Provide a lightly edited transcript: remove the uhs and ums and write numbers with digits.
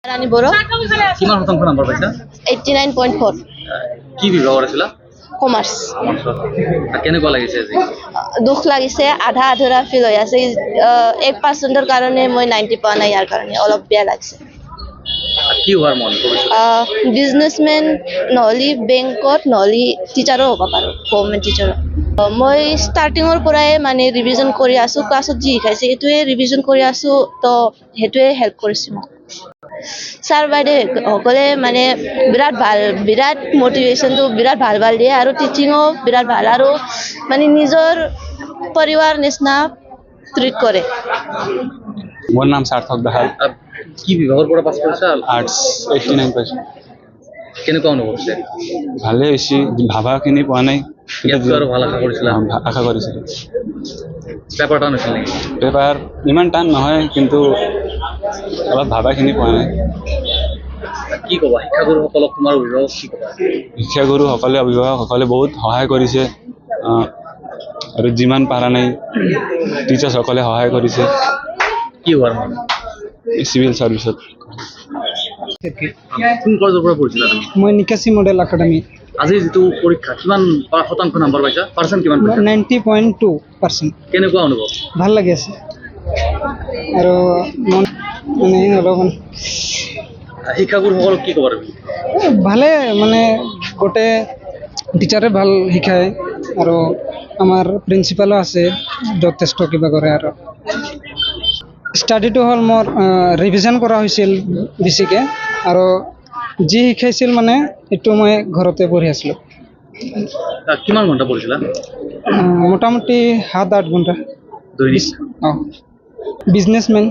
ৰানী বড়ো কিমান শতাংশ নম্বৰ পাইছা 89.4 কি বিভাগৰ আছিলা কমাৰ্চ কেনেকুৱা লাগিছে আজি দুখ লাগিছে আধা আধুৰা ফিল হৈ আছে 1% কাৰণে মই 90 পোৱা নাই ইয়াৰ কাৰণে অলপ বেয়া লাগিছে কি হোৱাৰ মন বিজনেছমেন নহলি বেংকত নহলি টিচাৰো হ'ব পাৰো গভৰ্ণমেণ্ট টিচাৰো মই ষ্টাৰ্টিঙৰ পৰাই মানে ৰিভিজন কৰি আছো ক্লাছত যি শিকাইছে এইটোৱে ৰিভিজন কৰি আছো তো সেইটোৱে হেল্প কৰিছে মোক ছাৰ বাইদেউ সকলে মানে বিৰাট মটিভেশ্যনটো বিৰাট ভাল দিয়ে আৰু টিচিঙো বিৰাট ভাল আৰু মানে নিজৰ পৰিবাৰ নিচিনা ট্ৰিট কৰে মোৰ নাম সাৰ্থক দাহাল কি বিভাগৰ পৰা পাছ কৰিছা আৰ্টছ 89%। কেনেকুৱা অনুভৱ হৈছে ভালেই হৈছে ভাবাখিনি পোৱা নাই ইয়াতকৈ আৰু ভাল আশা কৰিছিলা আশা কৰিছিলোঁ পেপাৰ টান হৈছিল নেকি পেপাৰ ইমান টান নহয় কিন্তু অলপ ভাবাখিনি পোৱা নাই কি ক'বা শিক্ষাগুৰুসকলক তোমাৰ অভিভাৱক কি ক'বা শিক্ষাগুৰুসকলে অভিভাৱকসকলে বহুত সহায় কৰিছে আৰু যিমান পাৰা নাই টিচাৰ্ছসকলে সহায় কৰিছে কি হোৱাৰ মন চিভিল ছাৰ্ভিচত কোন কলেজৰ পৰা পঢ়িছিলা তুমি মই নিকাশী মডেল একাডেমি আজি যিটো পৰীক্ষা কিমান শতাংশ নম্বৰ পাইছা পাৰ্চেণ্ট কিমান পাইছা 90.2%। কেনেকুৱা অনুভৱ ভাল লাগি আছে আৰু মানে অলপমান শিক্ষাগুৰুসকলক কি ক'বা তুমি ভালে মানে গোটেই টিচাৰে ভাল শিকায় আৰু আমাৰ প্ৰিন্সিপালো আছে যথেষ্ট কিবা কৰে আৰু ষ্টাডিটো হ'ল মোৰ ৰিভিজন কৰা হৈছিল বেছিকৈ আৰু যি শিকাইছিল মানে এইটো মই ঘৰতে পঢ়ি আছিলোঁ কিমান ঘণ্টা পঢ়িছিলা মোটামুটি 7-8 ঘণ্টা দৈনিক অঁ বিজনেছমেন